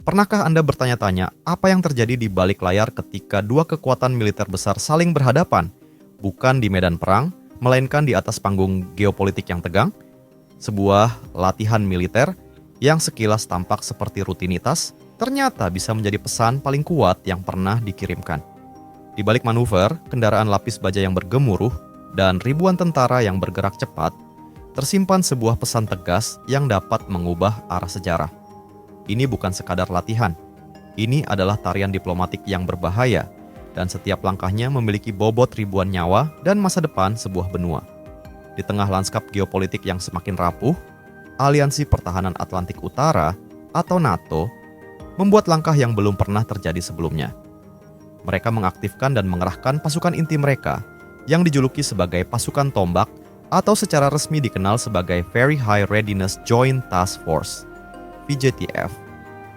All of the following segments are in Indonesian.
Pernahkah Anda bertanya-tanya apa yang terjadi di balik layar ketika dua kekuatan militer besar saling berhadapan? Bukan di medan perang, melainkan di atas panggung geopolitik yang tegang? Sebuah latihan militer yang sekilas tampak seperti rutinitas, ternyata bisa menjadi pesan paling kuat yang pernah dikirimkan. Di balik manuver, kendaraan lapis baja yang bergemuruh, dan ribuan tentara yang bergerak cepat, tersimpan sebuah pesan tegas yang dapat mengubah arah sejarah. Ini bukan sekadar latihan. Ini adalah tarian diplomatik yang berbahaya, dan setiap langkahnya memiliki bobot ribuan nyawa dan masa depan sebuah benua. Di tengah lanskap geopolitik yang semakin rapuh, Aliansi Pertahanan Atlantik Utara atau NATO membuat langkah yang belum pernah terjadi sebelumnya. Mereka mengaktifkan dan mengerahkan pasukan inti mereka yang dijuluki sebagai pasukan tombak atau secara resmi dikenal sebagai Very High Readiness Joint Task Force (VJTF)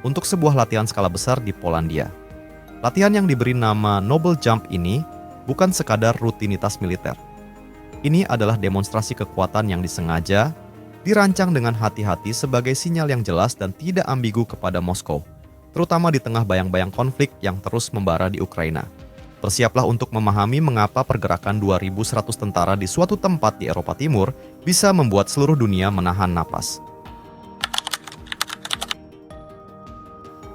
untuk sebuah latihan skala besar di Polandia. Latihan yang diberi nama Noble Jump ini bukan sekadar rutinitas militer. Ini adalah demonstrasi kekuatan yang disengaja dirancang dengan hati-hati sebagai sinyal yang jelas dan tidak ambigu kepada Moskow, terutama di tengah bayang-bayang konflik yang terus membara di Ukraina. Bersiaplah untuk memahami mengapa pergerakan 2.100 tentara di suatu tempat di Eropa Timur bisa membuat seluruh dunia menahan napas.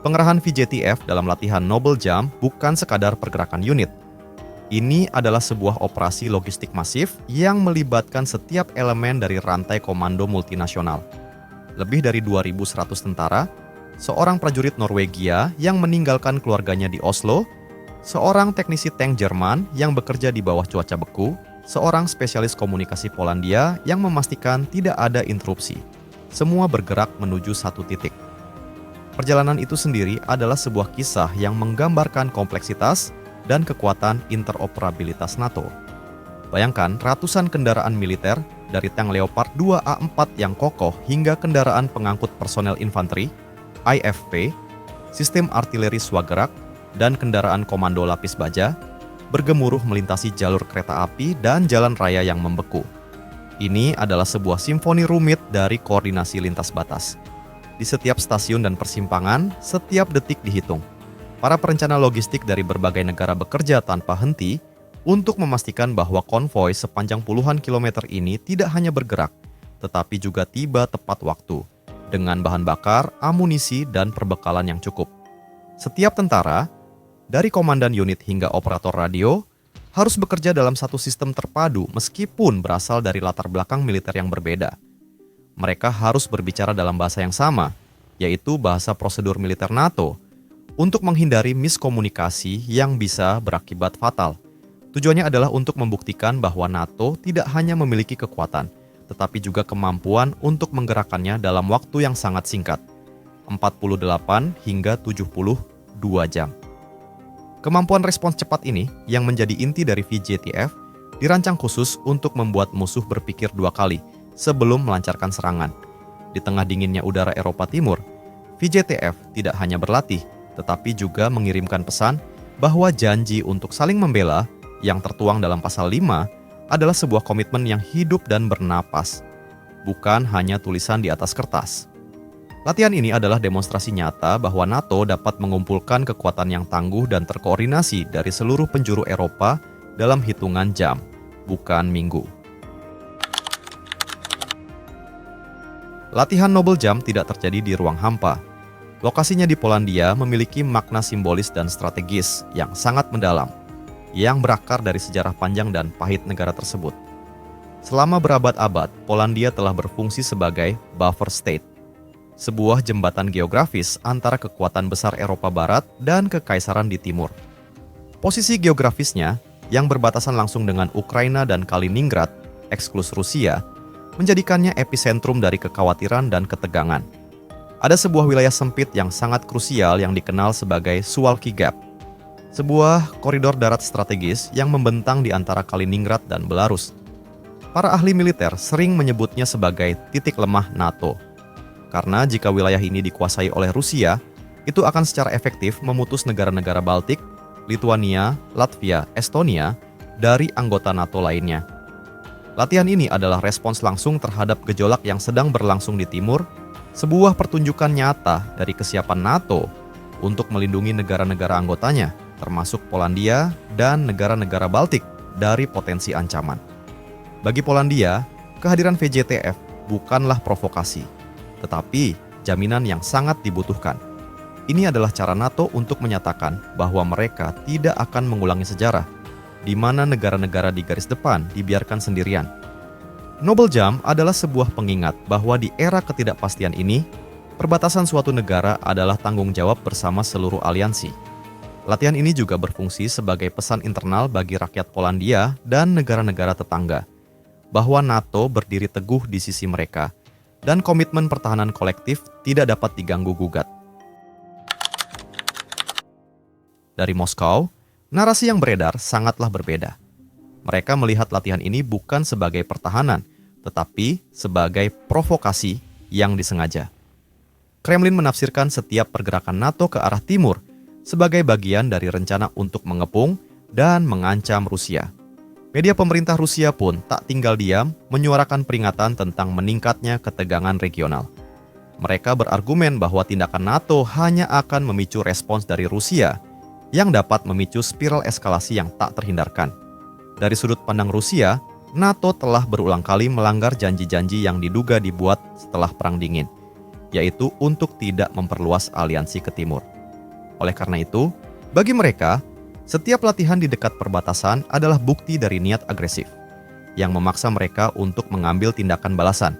Pengerahan VJTF dalam latihan Noble Jump bukan sekadar pergerakan unit. Ini adalah sebuah operasi logistik masif yang melibatkan setiap elemen dari rantai komando multinasional. Lebih dari 2.100 tentara, seorang prajurit Norwegia yang meninggalkan keluarganya di Oslo, seorang teknisi tank Jerman yang bekerja di bawah cuaca beku, seorang spesialis komunikasi Polandia yang memastikan tidak ada interupsi. Semua bergerak menuju satu titik. Perjalanan itu sendiri adalah sebuah kisah yang menggambarkan kompleksitas dan kekuatan interoperabilitas NATO. Bayangkan ratusan kendaraan militer dari tank Leopard 2A4 yang kokoh hingga kendaraan pengangkut personel infanteri, IFP, sistem artileri swagerak, dan kendaraan komando lapis baja bergemuruh melintasi jalur kereta api dan jalan raya yang membeku. Ini adalah sebuah simfoni rumit dari koordinasi lintas batas. Di setiap stasiun dan persimpangan, setiap detik dihitung. Para perencana logistik dari berbagai negara bekerja tanpa henti untuk memastikan bahwa konvoi sepanjang puluhan kilometer ini tidak hanya bergerak, tetapi juga tiba tepat waktu, dengan bahan bakar, amunisi, dan perbekalan yang cukup. Setiap tentara, dari komandan unit hingga operator radio, harus bekerja dalam satu sistem terpadu meskipun berasal dari latar belakang militer yang berbeda. Mereka harus berbicara dalam bahasa yang sama, yaitu bahasa prosedur militer NATO, untuk menghindari miskomunikasi yang bisa berakibat fatal. Tujuannya adalah untuk membuktikan bahwa NATO tidak hanya memiliki kekuatan, tetapi juga kemampuan untuk menggerakkannya dalam waktu yang sangat singkat, 48 hingga 72 jam. Kemampuan respons cepat ini, yang menjadi inti dari VJTF, dirancang khusus untuk membuat musuh berpikir dua kali sebelum melancarkan serangan. Di tengah dinginnya udara Eropa Timur, VJTF tidak hanya berlatih, tetapi juga mengirimkan pesan bahwa janji untuk saling membela yang tertuang dalam pasal 5 adalah sebuah komitmen yang hidup dan bernapas, bukan hanya tulisan di atas kertas. Latihan ini adalah demonstrasi nyata bahwa NATO dapat mengumpulkan kekuatan yang tangguh dan terkoordinasi dari seluruh penjuru Eropa dalam hitungan jam, bukan minggu. Latihan Noble Jump tidak terjadi di ruang hampa. Lokasinya di Polandia memiliki makna simbolis dan strategis yang sangat mendalam, yang berakar dari sejarah panjang dan pahit negara tersebut. Selama berabad-abad, Polandia telah berfungsi sebagai buffer state, sebuah jembatan geografis antara kekuatan besar Eropa Barat dan Kekaisaran di Timur. Posisi geografisnya, yang berbatasan langsung dengan Ukraina dan Kaliningrad, eksklus Rusia, menjadikannya epicentrum dari kekhawatiran dan ketegangan. Ada sebuah wilayah sempit yang sangat krusial yang dikenal sebagai Suwalki Gap, sebuah koridor darat strategis yang membentang di antara Kaliningrad dan Belarus. Para ahli militer sering menyebutnya sebagai titik lemah NATO, karena jika wilayah ini dikuasai oleh Rusia, itu akan secara efektif memutus negara-negara Baltik, Lituania, Latvia, Estonia dari anggota NATO lainnya. Latihan ini adalah respons langsung terhadap gejolak yang sedang berlangsung di timur, sebuah pertunjukan nyata dari kesiapan NATO untuk melindungi negara-negara anggotanya, termasuk Polandia dan negara-negara Baltik, dari potensi ancaman. Bagi Polandia, kehadiran VJTF bukanlah provokasi, tetapi jaminan yang sangat dibutuhkan. Ini adalah cara NATO untuk menyatakan bahwa mereka tidak akan mengulangi sejarah, di mana negara-negara di garis depan dibiarkan sendirian. Noble Jump adalah sebuah pengingat bahwa di era ketidakpastian ini, perbatasan suatu negara adalah tanggung jawab bersama seluruh aliansi. Latihan ini juga berfungsi sebagai pesan internal bagi rakyat Polandia dan negara-negara tetangga, bahwa NATO berdiri teguh di sisi mereka, dan komitmen pertahanan kolektif tidak dapat diganggu-gugat. Dari Moskow, narasi yang beredar sangatlah berbeda. Mereka melihat latihan ini bukan sebagai pertahanan, tetapi sebagai provokasi yang disengaja. Kremlin menafsirkan setiap pergerakan NATO ke arah timur sebagai bagian dari rencana untuk mengepung dan mengancam Rusia. Media pemerintah Rusia pun tak tinggal diam menyuarakan peringatan tentang meningkatnya ketegangan regional. Mereka berargumen bahwa tindakan NATO hanya akan memicu respons dari Rusia yang dapat memicu spiral eskalasi yang tak terhindarkan. Dari sudut pandang Rusia, NATO telah berulang kali melanggar janji-janji yang diduga dibuat setelah Perang Dingin, yaitu untuk tidak memperluas aliansi ke timur. Oleh karena itu, bagi mereka, setiap latihan di dekat perbatasan adalah bukti dari niat agresif, yang memaksa mereka untuk mengambil tindakan balasan,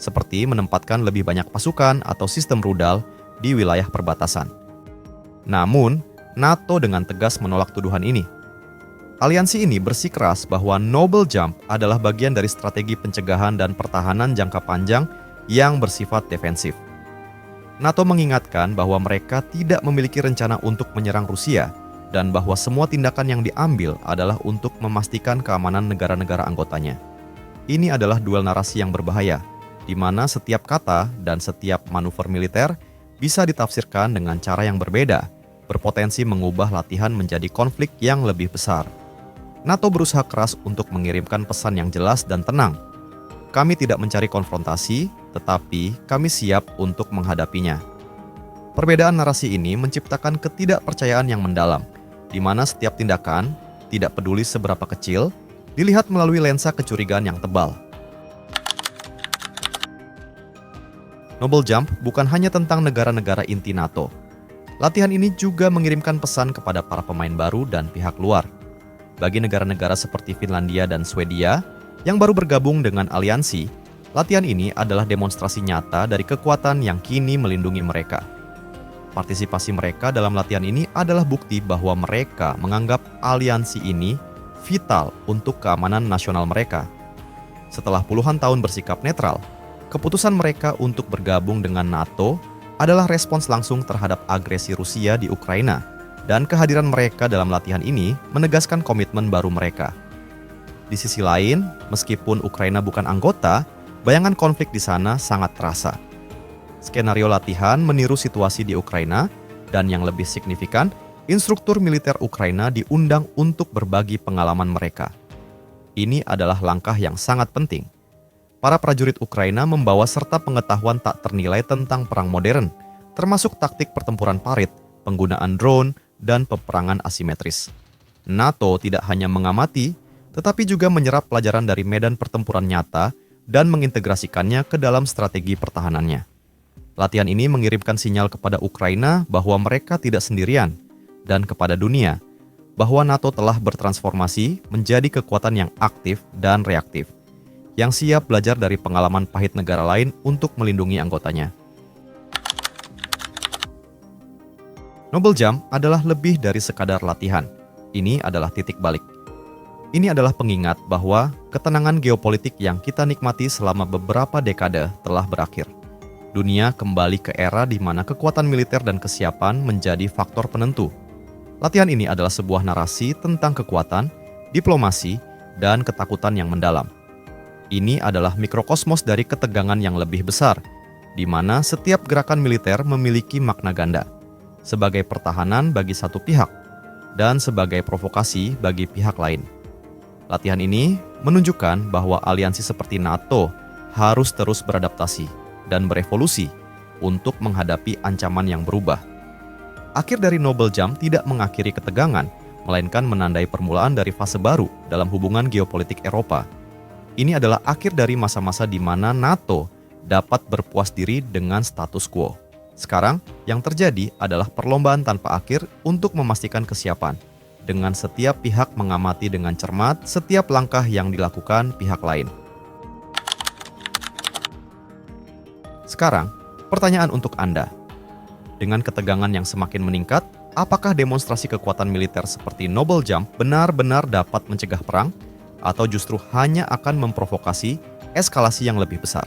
seperti menempatkan lebih banyak pasukan atau sistem rudal di wilayah perbatasan. Namun, NATO dengan tegas menolak tuduhan ini. Aliansi ini bersikeras bahwa Noble Jump adalah bagian dari strategi pencegahan dan pertahanan jangka panjang yang bersifat defensif. NATO mengingatkan bahwa mereka tidak memiliki rencana untuk menyerang Rusia dan bahwa semua tindakan yang diambil adalah untuk memastikan keamanan negara-negara anggotanya. Ini adalah duel narasi yang berbahaya, di mana setiap kata dan setiap manuver militer bisa ditafsirkan dengan cara yang berbeda, berpotensi mengubah latihan menjadi konflik yang lebih besar. NATO berusaha keras untuk mengirimkan pesan yang jelas dan tenang. Kami tidak mencari konfrontasi, tetapi kami siap untuk menghadapinya. Perbedaan narasi ini menciptakan ketidakpercayaan yang mendalam, di mana setiap tindakan, tidak peduli seberapa kecil, dilihat melalui lensa kecurigaan yang tebal. Noble Jump bukan hanya tentang negara-negara inti NATO. Latihan ini juga mengirimkan pesan kepada para pemain baru dan pihak luar. Bagi negara-negara seperti Finlandia dan Swedia yang baru bergabung dengan aliansi, latihan ini adalah demonstrasi nyata dari kekuatan yang kini melindungi mereka. Partisipasi mereka dalam latihan ini adalah bukti bahwa mereka menganggap aliansi ini vital untuk keamanan nasional mereka. Setelah puluhan tahun bersikap netral, keputusan mereka untuk bergabung dengan NATO adalah respons langsung terhadap agresi Rusia di Ukraina, dan kehadiran mereka dalam latihan ini menegaskan komitmen baru mereka. Di sisi lain, meskipun Ukraina bukan anggota, bayangan konflik di sana sangat terasa. Skenario latihan meniru situasi di Ukraina, dan yang lebih signifikan, instruktur militer Ukraina diundang untuk berbagi pengalaman mereka. Ini adalah langkah yang sangat penting. Para prajurit Ukraina membawa serta pengetahuan tak ternilai tentang perang modern, termasuk taktik pertempuran parit, penggunaan drone, dan peperangan asimetris. NATO tidak hanya mengamati, tetapi juga menyerap pelajaran dari medan pertempuran nyata dan mengintegrasikannya ke dalam strategi pertahanannya. Latihan ini mengirimkan sinyal kepada Ukraina bahwa mereka tidak sendirian, dan kepada dunia, bahwa NATO telah bertransformasi menjadi kekuatan yang aktif dan reaktif, yang siap belajar dari pengalaman pahit negara lain untuk melindungi anggotanya. Noble Jump adalah lebih dari sekadar latihan. Ini adalah titik balik. Ini adalah pengingat bahwa ketenangan geopolitik yang kita nikmati selama beberapa dekade telah berakhir. Dunia kembali ke era di mana kekuatan militer dan kesiapan menjadi faktor penentu. Latihan ini adalah sebuah narasi tentang kekuatan, diplomasi, dan ketakutan yang mendalam. Ini adalah mikrokosmos dari ketegangan yang lebih besar, di mana setiap gerakan militer memiliki makna ganda, sebagai pertahanan bagi satu pihak, dan sebagai provokasi bagi pihak lain. Latihan ini menunjukkan bahwa aliansi seperti NATO harus terus beradaptasi dan berevolusi untuk menghadapi ancaman yang berubah. Akhir dari Noble Jam tidak mengakhiri ketegangan, melainkan menandai permulaan dari fase baru dalam hubungan geopolitik Eropa. Ini adalah akhir dari masa-masa di mana NATO dapat berpuas diri dengan status quo. Sekarang, yang terjadi adalah perlombaan tanpa akhir untuk memastikan kesiapan, dengan setiap pihak mengamati dengan cermat setiap langkah yang dilakukan pihak lain. Sekarang, pertanyaan untuk Anda. Dengan ketegangan yang semakin meningkat, apakah demonstrasi kekuatan militer seperti Noble Jam benar-benar dapat mencegah perang, atau justru hanya akan memprovokasi eskalasi yang lebih besar?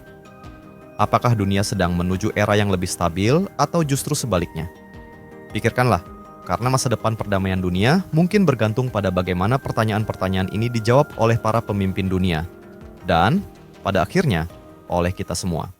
Apakah dunia sedang menuju era yang lebih stabil, atau justru sebaliknya? Pikirkanlah, karena masa depan perdamaian dunia mungkin bergantung pada bagaimana pertanyaan-pertanyaan ini dijawab oleh para pemimpin dunia, dan pada akhirnya oleh kita semua.